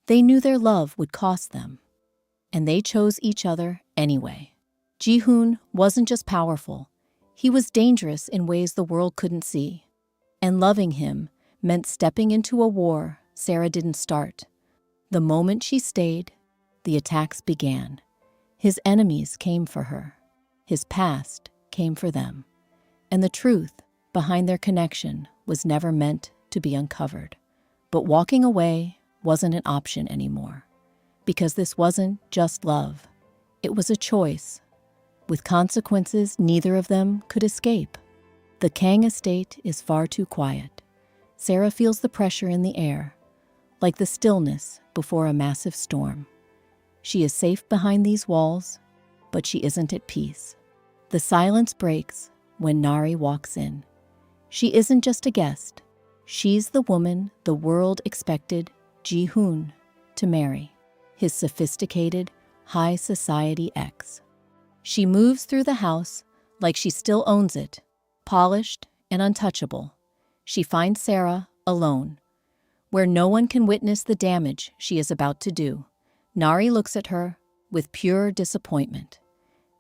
They knew their love would cost them, and they chose each other anyway. Ji-Hoon wasn't just powerful, he was dangerous in ways the world couldn't see. And loving him meant stepping into a war Sarah didn't start. The moment she stayed, the attacks began. His enemies came for her. His past came for them. And the truth behind their connection was never meant to be uncovered. But walking away wasn't an option anymore. Because this wasn't just love. It was a choice, with consequences neither of them could escape. The Kang estate is far too quiet. Sarah feels the pressure in the air, like the stillness before a massive storm. She is safe behind these walls, but she isn't at peace. The silence breaks when Nari walks in. She isn't just a guest. She's the woman the world expected Ji-Hoon to marry, his sophisticated, high society ex. She moves through the house like she still owns it, polished and untouchable. She finds Sarah alone, where no one can witness the damage she is about to do. Nari looks at her with pure disappointment,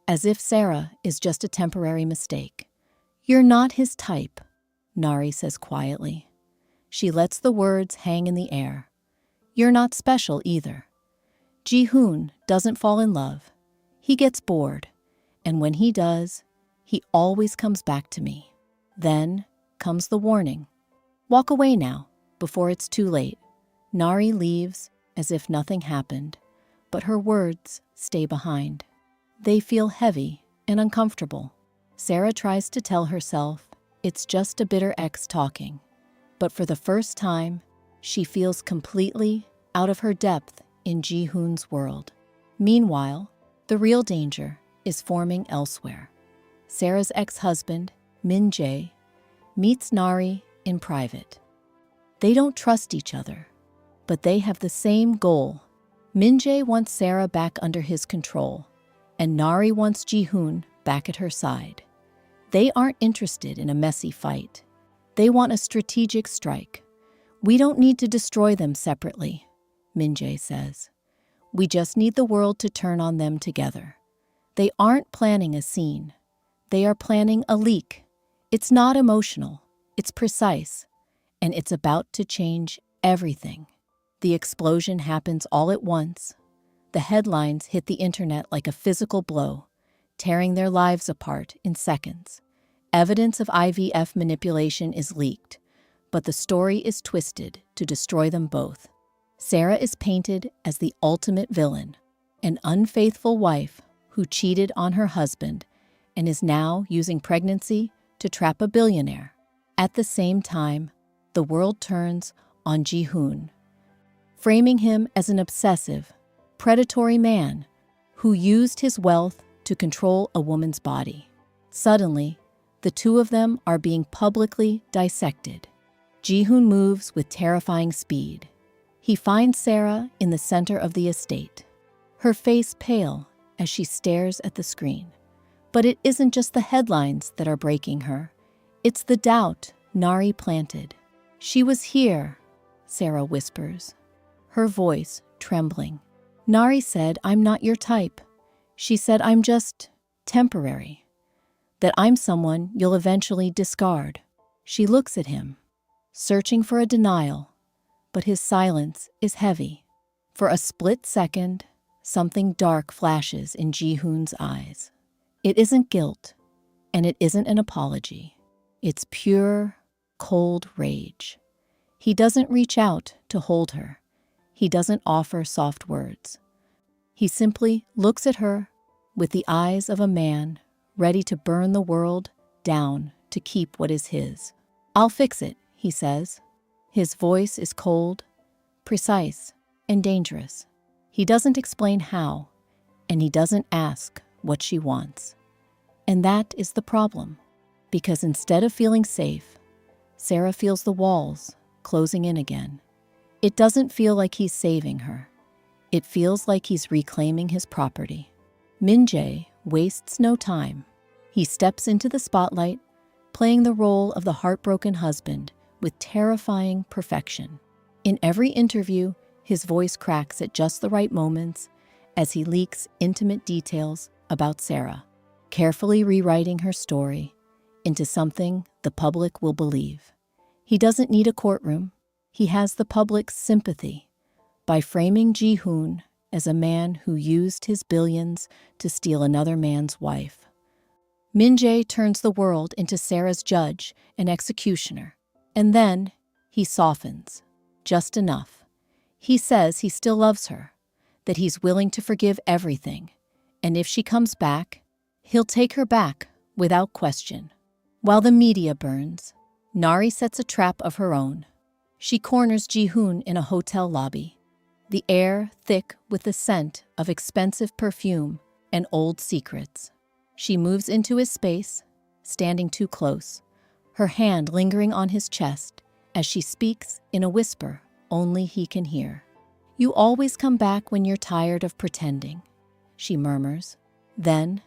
as if Sarah is just a temporary mistake. "You're not his type," Nari says quietly. She lets the words hang in the air. "You're not special either." Ji-Hoon doesn't fall in love. He gets bored, and when he does, he always comes back to me. Then comes the warning. "Walk away now, before it's too late." Nari leaves as if nothing happened, but her words stay behind. They feel heavy and uncomfortable. Sarah tries to tell herself it's just a bitter ex talking, but for the first time, she feels completely out of her depth in Ji-Hoon's world. Meanwhile, the real danger is forming elsewhere. Sarah's ex-husband, Min-jae, meets Nari in private. They don't trust each other, but they have the same goal. Min-jae wants Sarah back under his control, and Nari wants Ji-Hoon back at her side. They aren't interested in a messy fight. They want a strategic strike. "We don't need to destroy them separately," Min-jae says. "We just need the world to turn on them together." They aren't planning a scene. They are planning a leak. It's not emotional. It's precise. And it's about to change everything. The explosion happens all at once. The headlines hit the internet like a physical blow, tearing their lives apart in seconds. Evidence of IVF manipulation is leaked, but the story is twisted to destroy them both. Sarah is painted as the ultimate villain, an unfaithful wife who cheated on her husband and is now using pregnancy to trap a billionaire. At the same time, the world turns on Ji-Hoon, framing him as an obsessive, predatory man who used his wealth to control a woman's body. Suddenly, the two of them are being publicly dissected. Ji-Hoon moves with terrifying speed. He finds Sarah in the center of the estate, her face pale as she stares at the screen. But it isn't just the headlines that are breaking her. It's the doubt Nari planted. "She was here," Sarah whispers, her voice trembling. "Nari said, 'I'm not your type.' She said, 'I'm just temporary, that I'm someone you'll eventually discard.'" She looks at him, searching for a denial, but his silence is heavy. For a split second, something dark flashes in Ji-Hoon's eyes. It isn't guilt, and it isn't an apology. It's pure, cold rage. He doesn't reach out to hold her. He doesn't offer soft words. He simply looks at her with the eyes of a man ready to burn the world down to keep what is his. "I'll fix it," he says. His voice is cold, precise, and dangerous. He doesn't explain how, and he doesn't ask what she wants. And that is the problem, because instead of feeling safe, Sarah feels the walls closing in again. It doesn't feel like he's saving her. It feels like he's reclaiming his property. Min-jae wastes no time. He steps into the spotlight, playing the role of the heartbroken husband with terrifying perfection. In every interview, His voice cracks at just the right moments as he leaks intimate details about Sarah, carefully rewriting her story into something the public will believe. He doesn't need a courtroom. He has the public's sympathy by framing Ji-Hoon as a man who used his billions to steal another man's wife. Min-jae turns the world into Sarah's judge and executioner, and then he softens, just enough. He says he still loves her, that he's willing to forgive everything, and if she comes back, he'll take her back without question. While the media burns, Nari sets a trap of her own. She corners Ji-Hoon in a hotel lobby, the air thick with the scent of expensive perfume and old secrets. She moves into his space, standing too close, her hand lingering on his chest as she speaks in a whisper only he can hear. "You always come back when you're tired of pretending," she murmurs. Then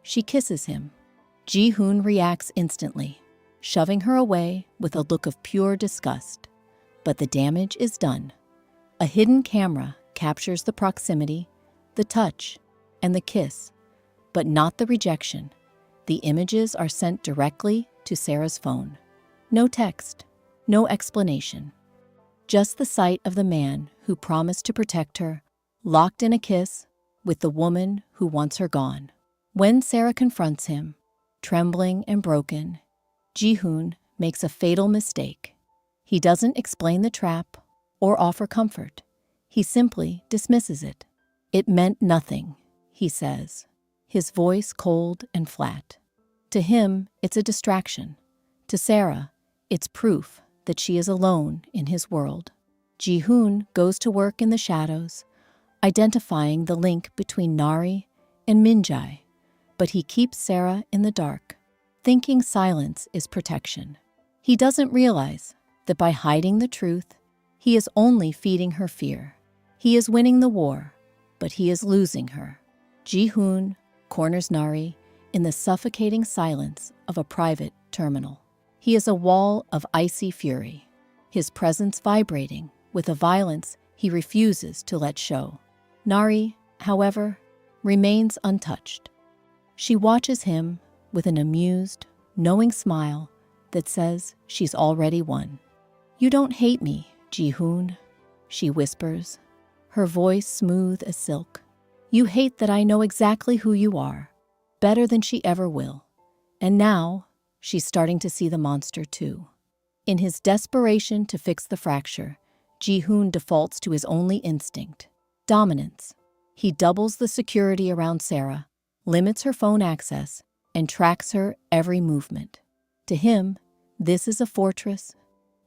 she kisses him. Ji-Hoon reacts instantly, shoving her away with a look of pure disgust. But the damage is done. A hidden camera captures the proximity, the touch, and the kiss, but not the rejection. The images are sent directly to Sarah's phone. No text, no explanation. Just the sight of the man who promised to protect her, locked in a kiss with the woman who wants her gone. When Sarah confronts him, trembling and broken, Ji-Hoon makes a fatal mistake. He doesn't explain the trap or offer comfort. He simply dismisses it. "It meant nothing," he says, his voice cold and flat. To him, it's a distraction. To Sarah, it's proof that she is alone in his world. Ji-Hoon goes to work in the shadows, identifying the link between Nari and Min-jae, but he keeps Sarah in the dark, thinking silence is protection. He doesn't realize that by hiding the truth, he is only feeding her fear. He is winning the war, but he is losing her. Ji-Hoon corners Nari in the suffocating silence of a private terminal. He is a wall of icy fury, his presence vibrating with a violence he refuses to let show. Nari, however, remains untouched. She watches him with an amused, knowing smile that says she's already won. "You don't hate me, Ji-Hoon," she whispers, her voice smooth as silk. "You hate that I know exactly who you are, better than she ever will." And now, she's starting to see the monster too. In his desperation to fix the fracture, Ji-Hoon defaults to his only instinct, dominance. He doubles the security around Sarah, limits her phone access, and tracks her every movement. To him, this is a fortress.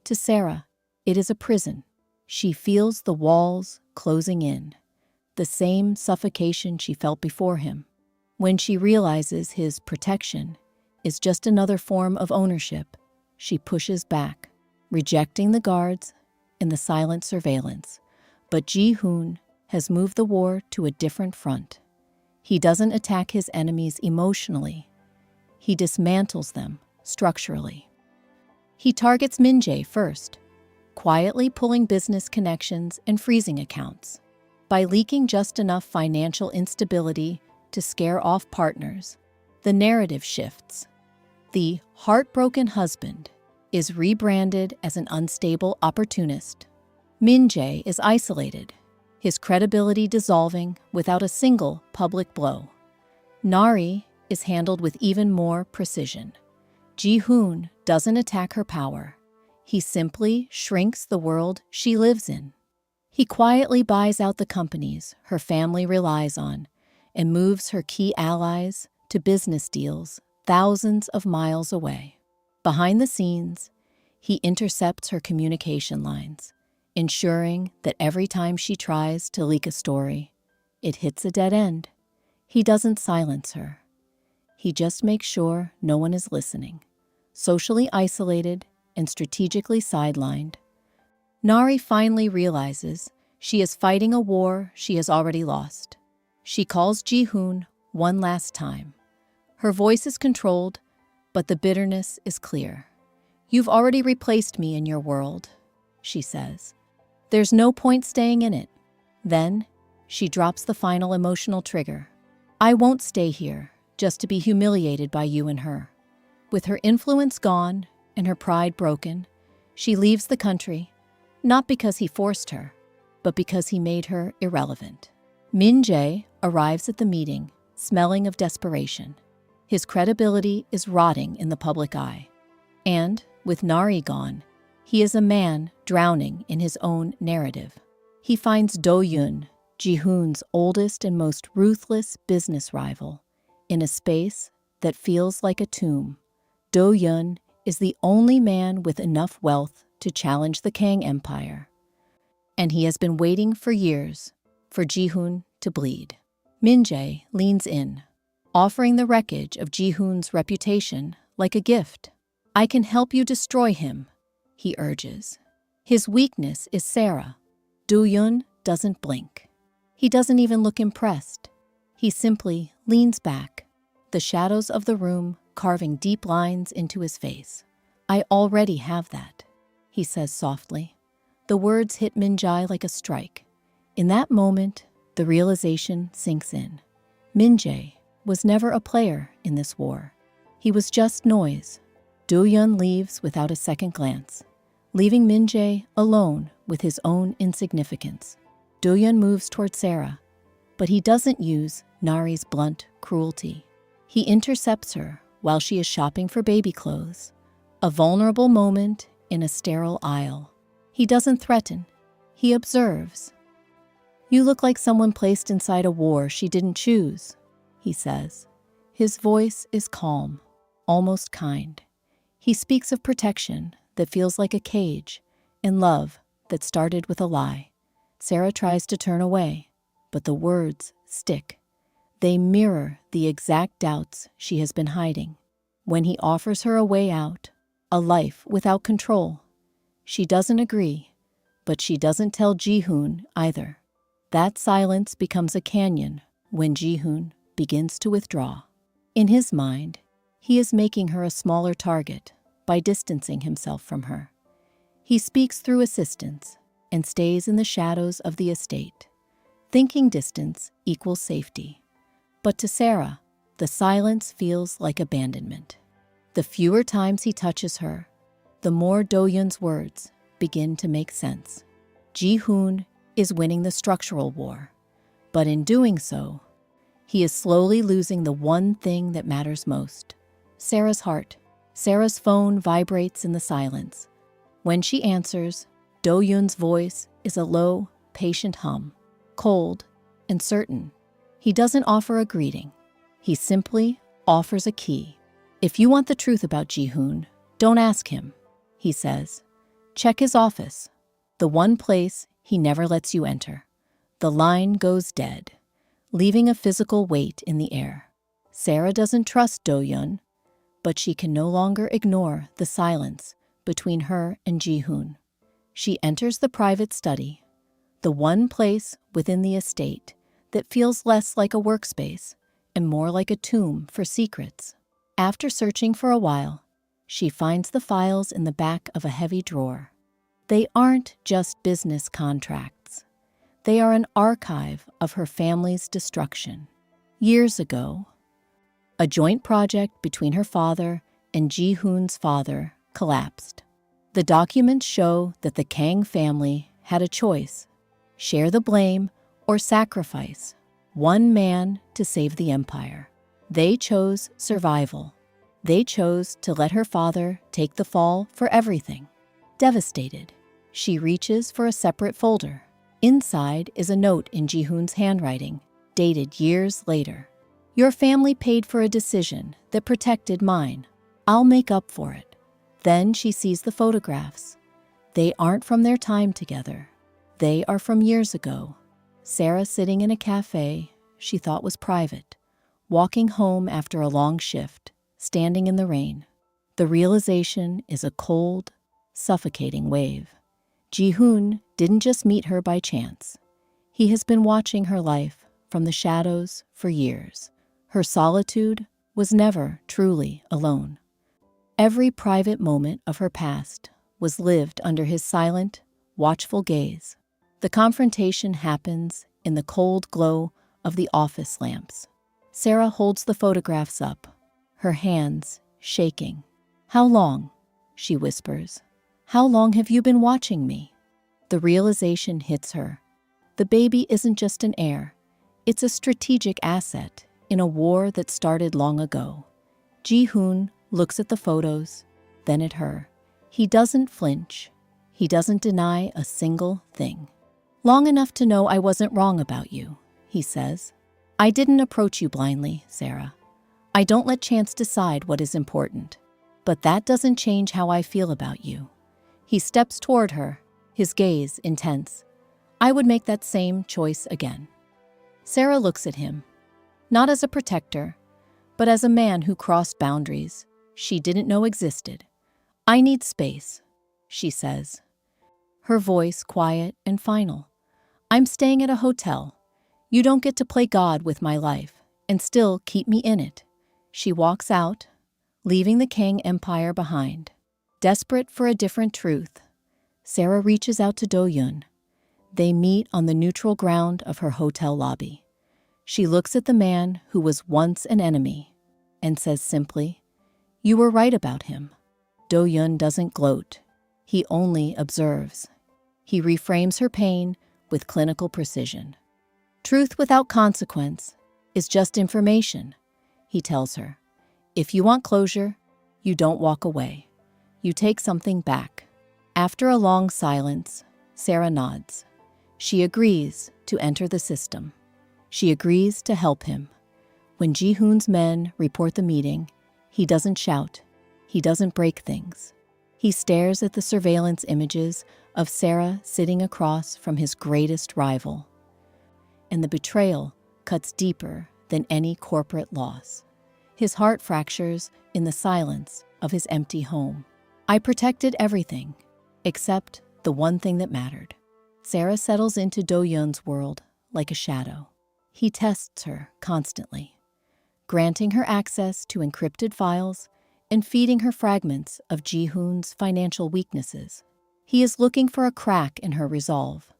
To Sarah, it is a prison. She feels the walls closing in, the same suffocation she felt before him. When she realizes his protection is just another form of ownership, she pushes back, rejecting the guards and the silent surveillance. But Ji-Hoon has moved the war to a different front. He doesn't attack his enemies emotionally. He dismantles them structurally. He targets Min-jae first, quietly pulling business connections and freezing accounts. By leaking just enough financial instability to scare off partners, the narrative shifts. The heartbroken husband is rebranded as an unstable opportunist. Min-jae is isolated, his credibility dissolving without a single public blow. Nari is handled with even more precision. Ji-Hoon doesn't attack her power. He simply shrinks the world she lives in. He quietly buys out the companies her family relies on and moves her key allies to business deals thousands of miles away. Behind the scenes, he intercepts her communication lines, ensuring that every time she tries to leak a story, it hits a dead end. He doesn't silence her. He just makes sure no one is listening. Socially isolated and strategically sidelined, Nari finally realizes she is fighting a war she has already lost. She calls Ji-Hoon one last time. Her voice is controlled, but the bitterness is clear. "You've already replaced me in your world," she says. There's no point staying in it. Then, she drops the final emotional trigger. I won't stay here just to be humiliated by you and her. With her influence gone and her pride broken, she leaves the country, not because he forced her, but because he made her irrelevant. Min-jae arrives at the meeting, smelling of desperation. His credibility is rotting in the public eye. And, with Nari gone, he is a man drowning in his own narrative. He finds Do-yoon, Ji-hoon's oldest and most ruthless business rival, in a space that feels like a tomb. Do-yoon is the only man with enough wealth to challenge the Kang Empire. And he has been waiting for years for Ji-hoon to bleed. Min-jae leans in, offering the wreckage of Ji-hoon's reputation like a gift. I can help you destroy him, he urges. His weakness is Sarah. Do-yoon doesn't blink. He doesn't even look impressed. He simply leans back, the shadows of the room carving deep lines into his face. I already have that, he says softly. The words hit Min-jae like a strike. In that moment, the realization sinks in. Min-jae was never a player in this war. He was just noise. Do-yoon leaves without a second glance, leaving Min-jae alone with his own insignificance. Do-yoon moves toward Sarah, but he doesn't use Nari's blunt cruelty. He intercepts her while she is shopping for baby clothes, a vulnerable moment in a sterile aisle. He doesn't threaten, he observes. You look like someone placed inside a war she didn't choose, he says. His voice is calm, almost kind. He speaks of protection that feels like a cage and love that started with a lie. Sarah tries to turn away, but the words stick. They mirror the exact doubts she has been hiding. When he offers her a way out, a life without control, she doesn't agree, but she doesn't tell Ji-hoon either. That silence becomes a canyon when Ji-hoon begins to withdraw. In his mind, he is making her a smaller target by distancing himself from her. He speaks through assistance and stays in the shadows of the estate, thinking distance equals safety. But to Sarah, the silence feels like abandonment. The fewer times he touches her, the more Do-yoon's words begin to make sense. Ji-hoon is winning the structural war, but in doing so, he is slowly losing the one thing that matters most: Sarah's heart. Sarah's phone vibrates in the silence. When she answers, Do-yoon's voice is a low, patient hum, cold and certain. He doesn't offer a greeting. He simply offers a key. If you want the truth about Ji-hoon, don't ask him, he says. Check his office, the one place he never lets you enter. The line goes dead, leaving a physical weight in the air. Sarah doesn't trust Do-yoon, but she can no longer ignore the silence between her and Ji-hoon. She enters the private study, the one place within the estate that feels less like a workspace and more like a tomb for secrets. After searching for a while, she finds the files in the back of a heavy drawer. They aren't just business contracts. They are an archive of her family's destruction. Years ago, a joint project between her father and Ji-hoon's father collapsed. The documents show that the Kang family had a choice: share the blame or sacrifice one man to save the empire. They chose survival. They chose to let her father take the fall for everything. Devastated, she reaches for a separate folder. Inside is a note in Ji-hoon's handwriting, dated years later. Your family paid for a decision that protected mine. I'll make up for it. Then she sees the photographs. They aren't from their time together. They are from years ago. Sarah sitting in a cafe she thought was private, walking home after a long shift, standing in the rain. The realization is a cold, suffocating wave. Ji-hoon didn't just meet her by chance. He has been watching her life from the shadows for years. Her solitude was never truly alone. Every private moment of her past was lived under his silent, watchful gaze. The confrontation happens in the cold glow of the office lamps. Sarah holds the photographs up, her hands shaking. "How long?" she whispers. "How long have you been watching me?" The realization hits her. The baby isn't just an heir. It's a strategic asset in a war that started long ago. Ji-Hoon looks at the photos, then at her. He doesn't flinch. He doesn't deny a single thing. "Long enough to know I wasn't wrong about you," he says. "I didn't approach you blindly, Sarah. I don't let chance decide what is important. But that doesn't change how I feel about you." He steps toward her, his gaze intense. "I would make that same choice again." Sarah looks at him, not as a protector, but as a man who crossed boundaries she didn't know existed. "I need space," she says, her voice quiet and final. "I'm staying at a hotel. You don't get to play God with my life and still keep me in it." She walks out, leaving the Kang Empire behind. Desperate for a different truth, Sarah reaches out to Do-Yun. They meet on the neutral ground of her hotel lobby. She looks at the man who was once an enemy and says simply, "You were right about him." Do-Yun doesn't gloat. He only observes. He reframes her pain with clinical precision. "Truth without consequence is just information," he tells her. "If you want closure, you don't walk away. You take something back." After a long silence, Sarah nods. She agrees to enter the system. She agrees to help him. When Ji-Hoon's men report the meeting, he doesn't shout. He doesn't break things. He stares at the surveillance images of Sarah sitting across from his greatest rival. And the betrayal cuts deeper than any corporate loss. His heart fractures in the silence of his empty home. "I protected everything, except the one thing that mattered." Sarah settles into Do-Yun's world like a shadow. He tests her constantly, granting her access to encrypted files and feeding her fragments of Ji-Hoon's financial weaknesses. He is looking for a crack in her resolve.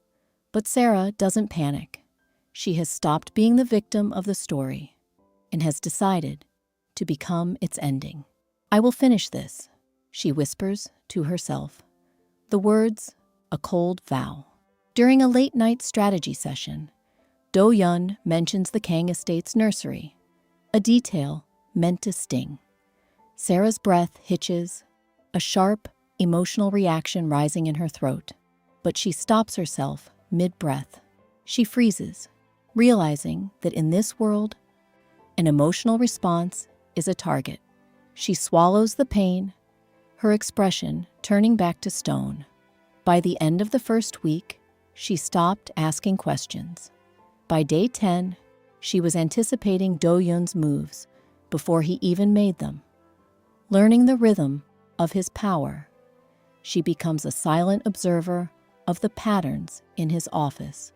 But Sarah doesn't panic. She has stopped being the victim of the story and has decided to become its ending. "I will finish this," she whispers to herself. The words, a cold vow. During a late-night strategy session, Do-Yun mentions the Kang estate's nursery, a detail meant to sting. Sarah's breath hitches, a sharp, emotional reaction rising in her throat. But she stops herself mid-breath. She freezes, realizing that in this world, an emotional response is a target. She swallows the pain, her expression turning back to stone. By the end of the first week, she stopped asking questions. By day 10, she was anticipating Do-Yun's moves before he even made them. Learning the rhythm of his power, she becomes a silent observer of the patterns in his office.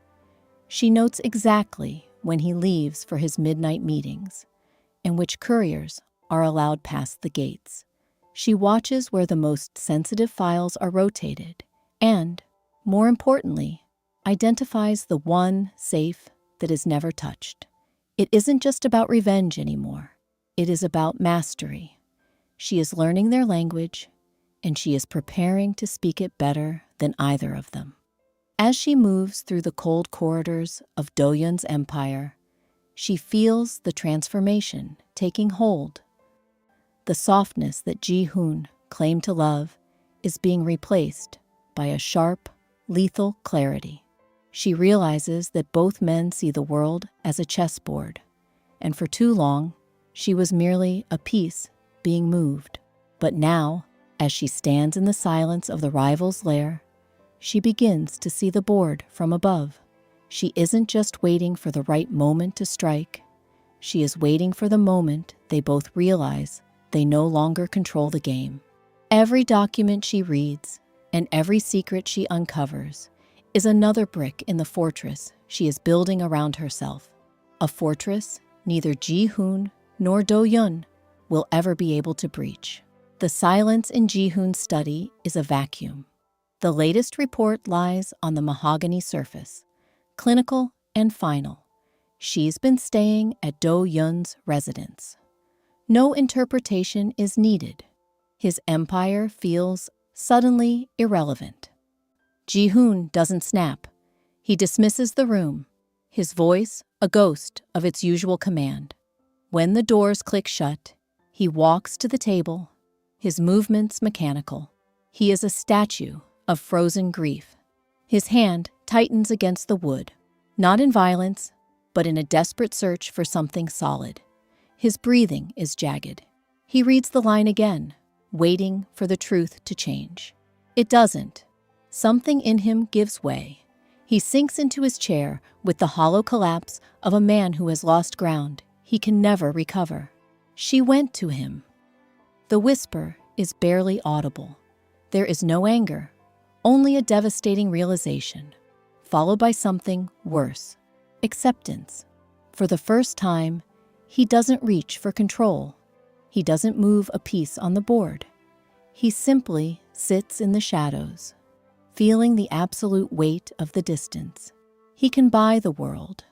She notes exactly when he leaves for his midnight meetings and which couriers are allowed past the gates. She watches where the most sensitive files are rotated and, more importantly, identifies the one safe that is never touched. It isn't just about revenge anymore. It is about mastery. She is learning their language, and she is preparing to speak it better than either of them. As she moves through the cold corridors of Do-Yun's empire, she feels the transformation taking hold. The softness that Ji-Hoon claimed to love is being replaced by a sharp, lethal clarity. She realizes that both men see the world as a chessboard, and for too long, she was merely a piece being moved. But now, as she stands in the silence of the rival's lair, she begins to see the board from above. She isn't just waiting for the right moment to strike. She is waiting for the moment they both realize they no longer control the game. Every document she reads and every secret she uncovers is another brick in the fortress she is building around herself. A fortress neither Ji-Hoon nor Do-Yun will ever be able to breach. The silence in Ji-Hoon's study is a vacuum. The latest report lies on the mahogany surface, clinical and final. She's been staying at Do-Yun's residence. No interpretation is needed. His empire feels suddenly irrelevant. Ji-Hoon doesn't snap. He dismisses the room, his voice a ghost of its usual command. When the doors click shut, he walks to the table, his movements mechanical. He is a statue of frozen grief. His hand tightens against the wood, not in violence, but in a desperate search for something solid. His breathing is jagged. He reads the line again, waiting for the truth to change. It doesn't. Something in him gives way. He sinks into his chair with the hollow collapse of a man who has lost ground he can never recover. She went to him. The whisper is barely audible. There is no anger, only a devastating realization, followed by something worse: acceptance. For the first time, he doesn't reach for control. He doesn't move a piece on the board. He simply sits in the shadows, feeling the absolute weight of the distance. He can buy the world,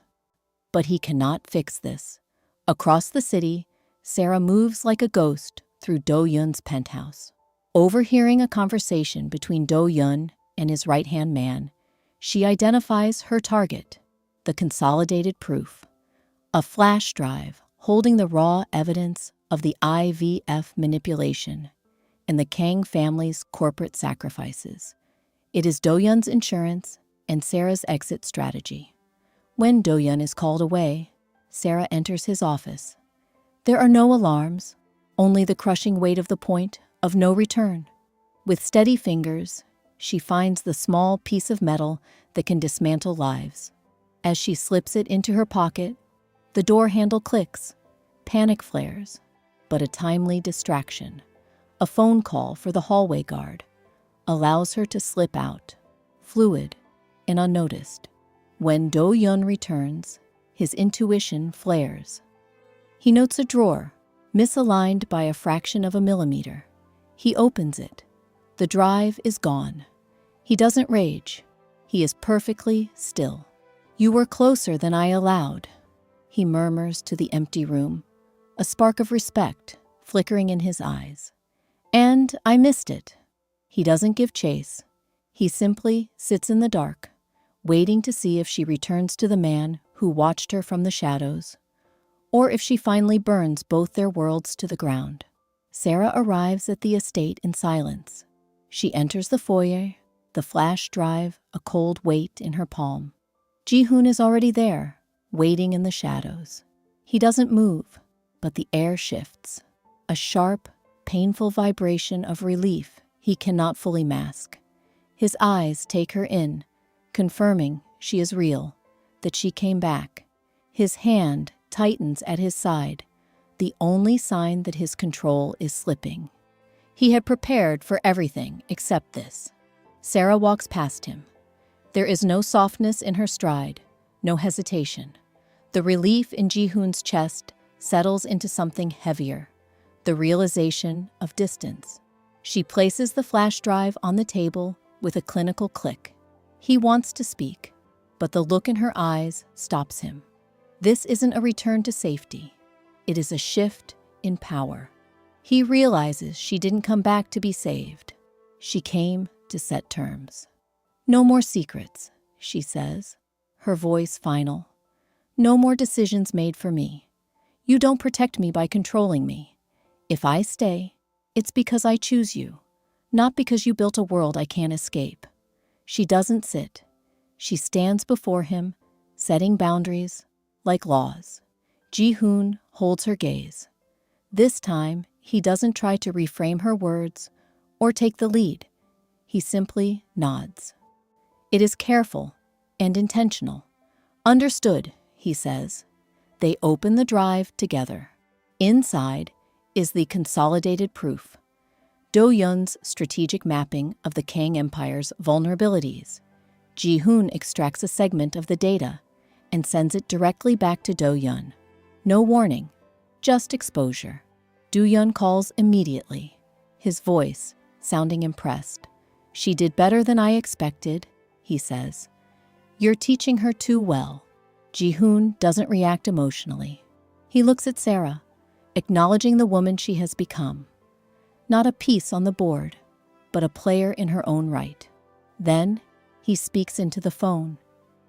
but he cannot fix this. Across the city, Sarah moves like a ghost through Do-Yun's penthouse. Overhearing a conversation between Do-Yun and his right-hand man, she identifies her target, the consolidated proof, a flash drive holding the raw evidence of the IVF manipulation and the Kang family's corporate sacrifices. It is Do-Yun's insurance and Sarah's exit strategy. When Do-Yun is called away, Sarah enters his office. There are no alarms, only the crushing weight of the point of no return. With steady fingers, she finds the small piece of metal that can dismantle lives. As she slips it into her pocket, the door handle clicks, panic flares, but a timely distraction, a phone call for the hallway guard, allows her to slip out, fluid and unnoticed. When Do-Yun returns, his intuition flares. He notes a drawer, misaligned by a fraction of a millimeter. He opens it. The drive is gone. He doesn't rage. He is perfectly still. "You were closer than I allowed," he murmurs to the empty room, a spark of respect flickering in his eyes. "And I missed it." He doesn't give chase. He simply sits in the dark, waiting to see if she returns to the man who watched her from the shadows, or if she finally burns both their worlds to the ground. Sarah arrives at the estate in silence. She enters the foyer, the flash drive a cold weight in her palm. Ji-Hoon is already there, waiting in the shadows. He doesn't move, but the air shifts, a sharp, painful vibration of relief he cannot fully mask. His eyes take her in, confirming she is real, that she came back. His hand tightens at his side, the only sign that his control is slipping. He had prepared for everything except this. Sarah walks past him. There is no softness in her stride, no hesitation. The relief in Ji-Hoon's chest settles into something heavier, the realization of distance. She places the flash drive on the table with a clinical click. He wants to speak, but the look in her eyes stops him. This isn't a return to safety. It is a shift in power. He realizes she didn't come back to be saved. She came to set terms. "No more secrets," she says, her voice final. "No more decisions made for me. You don't protect me by controlling me. If I stay, it's because I choose you, not because you built a world I can't escape." She doesn't sit. She stands before him, setting boundaries like laws. Ji-Hoon holds her gaze. This time, he doesn't try to reframe her words or take the lead. He simply nods. It is careful and intentional. "Understood," he says. They open the drive together. Inside is the consolidated proof, Do-Yun's strategic mapping of the Kang Empire's vulnerabilities. Ji-Hoon extracts a segment of the data and sends it directly back to Do-Yun. No warning, just exposure. Do-Yun calls immediately, his voice sounding impressed. "She did better than I expected," he says. "You're teaching her too well." Ji-Hoon doesn't react emotionally. He looks at Sarah, acknowledging the woman she has become. Not a piece on the board, but a player in her own right. Then he speaks into the phone,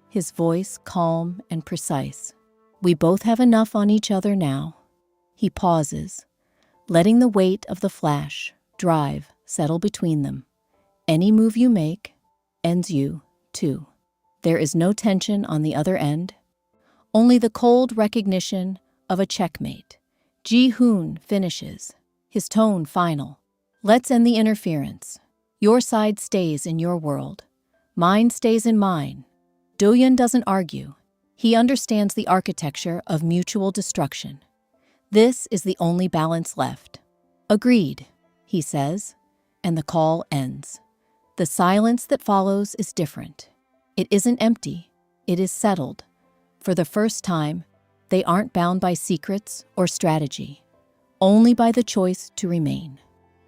his voice calm and precise. "We both have enough on each other now." He pauses, letting the weight of the flash drive settle between them. "Any move you make ends you, too." There is no tension on the other end, only the cold recognition of a checkmate. Ji-Hoon finishes, his tone final. "Let's end the interference. Your side stays in your world. Mine stays in mine." Do-yeon doesn't argue. He understands the architecture of mutual destruction. This is the only balance left. "Agreed," he says, and the call ends. The silence that follows is different. It isn't empty, it is settled. For the first time, they aren't bound by secrets or strategy, only by the choice to remain.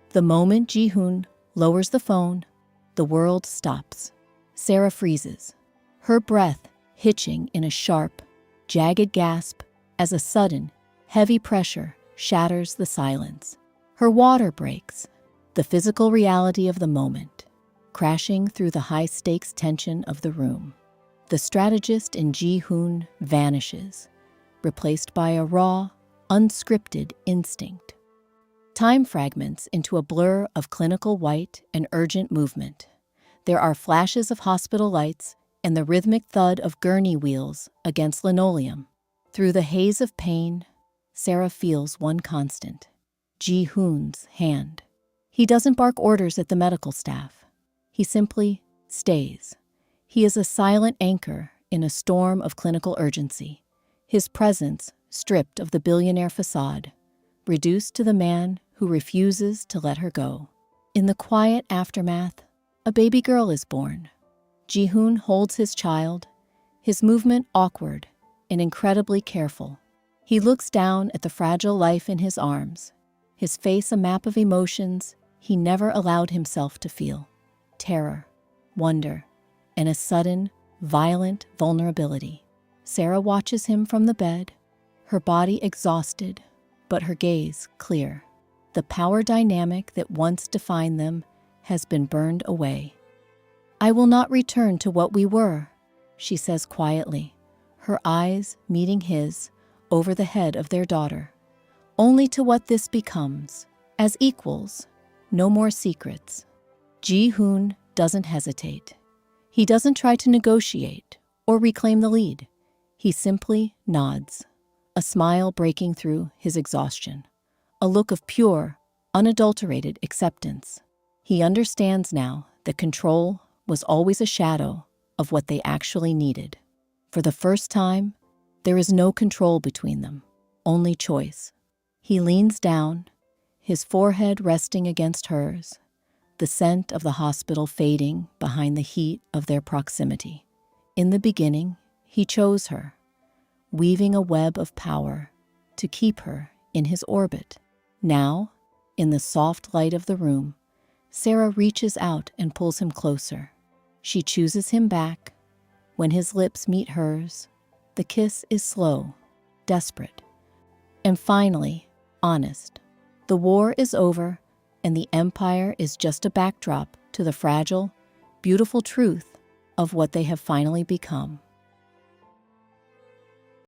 The moment Ji-Hoon lowers the phone, the world stops. Sarah freezes, her breath hitching in a sharp, jagged gasp as a sudden, heavy pressure shatters the silence. Her water breaks, the physical reality of the moment, crashing through the high-stakes tension of the room. The strategist in Ji-Hoon vanishes, replaced by a raw, unscripted instinct. Time fragments into a blur of clinical white and urgent movement. There are flashes of hospital lights and the rhythmic thud of gurney wheels against linoleum. Through the haze of pain, Sarah feels one constant: Ji-Hoon's hand. He doesn't bark orders at the medical staff. He simply stays. He is a silent anchor in a storm of clinical urgency, his presence stripped of the billionaire facade, reduced to the man who refuses to let her go. In the quiet aftermath, a baby girl is born. Ji-Hoon holds his child, his movement awkward and incredibly careful. He looks down at the fragile life in his arms, his face a map of emotions he never allowed himself to feel: terror, wonder, and a sudden, violent vulnerability. Sarah watches him from the bed, her body exhausted, but her gaze clear. The power dynamic that once defined them has been burned away. "I will not return to what we were," she says quietly, her eyes meeting his over the head of their daughter. "Only to what this becomes, as equals, no more secrets." Ji-Hoon doesn't hesitate. He doesn't try to negotiate or reclaim the lead. He simply nods, a smile breaking through his exhaustion, a look of pure, unadulterated acceptance. He understands now that control was always a shadow of what they actually needed. For the first time, there is no control between them, only choice. He leans down, his forehead resting against hers, the scent of the hospital fading behind the heat of their proximity. In the beginning, he chose her, weaving a web of power to keep her in his orbit. Now, in the soft light of the room, Sarah reaches out and pulls him closer. She chooses him back. When his lips meet hers, the kiss is slow, desperate, and finally, honest. The war is over, and the empire is just a backdrop to the fragile, beautiful truth of what they have finally become.